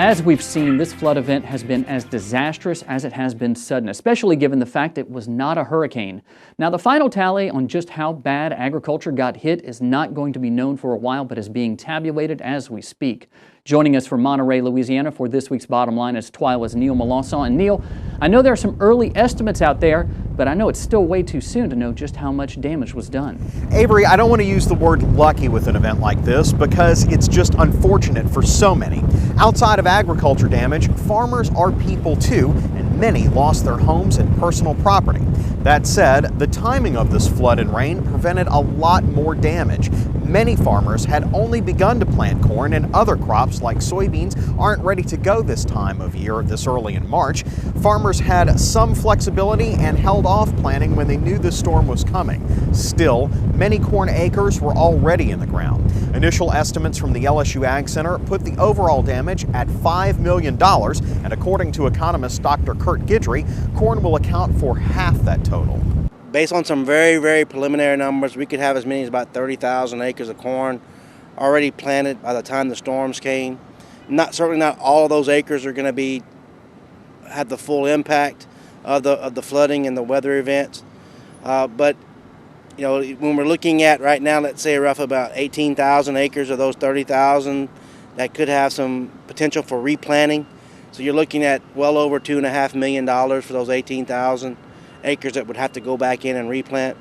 As we've seen, this flood event has been as disastrous as it has been sudden, especially given the fact it was not a hurricane. Now, the final tally on just how bad agriculture got hit is not going to be known for a while, but is being tabulated as we speak. Joining us from Monterey, Louisiana for this week's Bottom Line is TWILA's Neil Melancon. And Neil, I know there are some early estimates out there, but I know it's still way too soon to know just how much damage was done. Avery, I don't want to use the word lucky with an event like this because it's just unfortunate for so many. Outside of agriculture damage, farmers are people too, and many lost their homes and personal property. That said, the timing of this flood and rain prevented a lot more damage. Many farmers had only begun to plant corn, and other crops like soybeans aren't ready to go this time of year, this early in March. Farmers had some flexibility and held off planting when they knew the storm was coming. Still, many corn acres were already in the ground. Initial estimates from the LSU Ag Center put the overall damage at $5 million, and according to economist Dr. Kurt Guidry, corn will account for half that total. Based on some very, very preliminary numbers, we could have as many as about 30,000 acres of corn already planted by the time the storms came. Certainly not all of those acres are going to have the full impact of the flooding and the weather events. But you know, when we're looking at right now, let's say roughly about 18,000 acres of those 30,000 that could have some potential for replanting. So you're looking at well over $2.5 million for those 18,000 acres that would have to go back in and replant.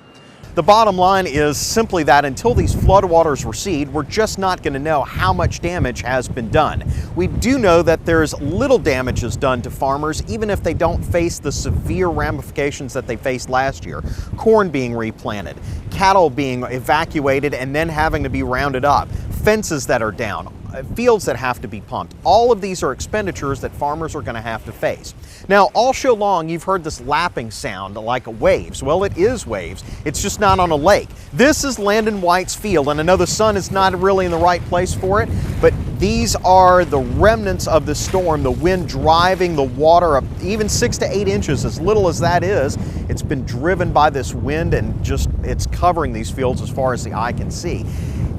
The bottom line is simply that until these floodwaters recede, we're just not going to know how much damage has been done. We do know that there's little damages done to farmers, even if they don't face the severe ramifications that they faced last year. Corn being replanted, cattle being evacuated and then having to be rounded up, fences that are down, fields that have to be pumped. All of these are expenditures that farmers are going to have to face. Now, all show long, you've heard this lapping sound like waves. Well, it is waves. It's just not on a lake. This is Landon White's field, and I know the sun is not really in the right place for it, but these are the remnants of the storm, the wind driving the water up even 6 to 8 inches, as little as that is. It's been driven by this wind and it's covering these fields as far as the eye can see.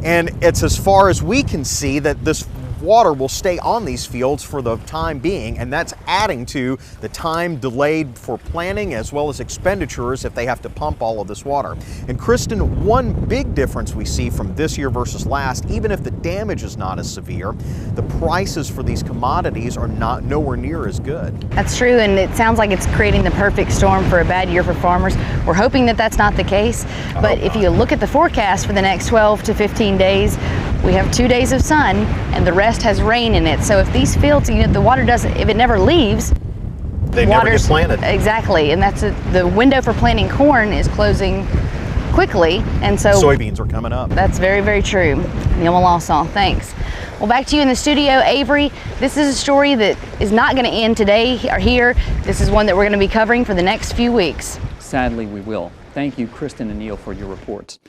And it's as far as we can see that this water will stay on these fields for the time being, and that's adding to the time delayed for planting as well as expenditures if they have to pump all of this water. And Kristen, one big difference we see from this year versus last, even if the damage is not as severe, the prices for these commodities are nowhere near as good. That's true, and it sounds like it's creating the perfect storm for a bad year for farmers. We're hoping that that's not the case, but if you look at the forecast for the next 12 to 15 days, we have 2 days of sun and the rest has rain in it. So if these fields, the water doesn't, if it never leaves, they never get planted. Exactly, and that's the window for planting corn is closing quickly, and so soybeans are coming up. That's very, very true. Neil Melancon, thanks. Well, back to you in the studio, Avery. This is a story that is not going to end today or here. This is one that we're going to be covering for the next few weeks. Sadly, we will. Thank you, Kristen and Neil, for your reports.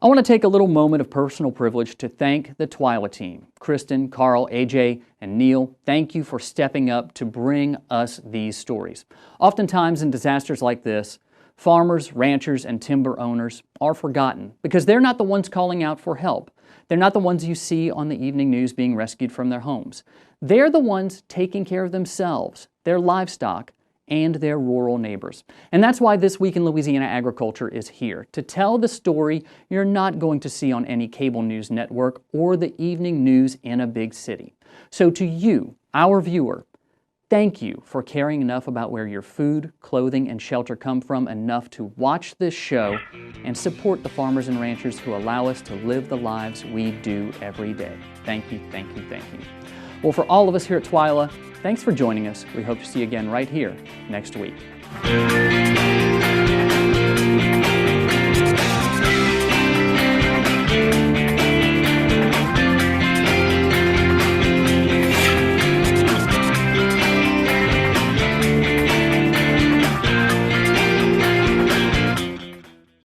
I want to take a little moment of personal privilege to thank the TWILA team. Kristen, Carl, AJ, and Neil, thank you for stepping up to bring us these stories. Oftentimes in disasters like this, farmers, ranchers, and timber owners are forgotten because they're not the ones calling out for help. They're not the ones you see on the evening news being rescued from their homes. They're the ones taking care of themselves, their livestock, and their rural neighbors. And that's why This Week in Louisiana Agriculture is here, to tell the story you're not going to see on any cable news network or the evening news in a big city. So to you, our viewer, thank you for caring enough about where your food, clothing, and shelter come from enough to watch this show and support the farmers and ranchers who allow us to live the lives we do every day. Thank you, thank you, thank you. Well, for all of us here at TWILA, thanks for joining us. We hope to see you again right here next week.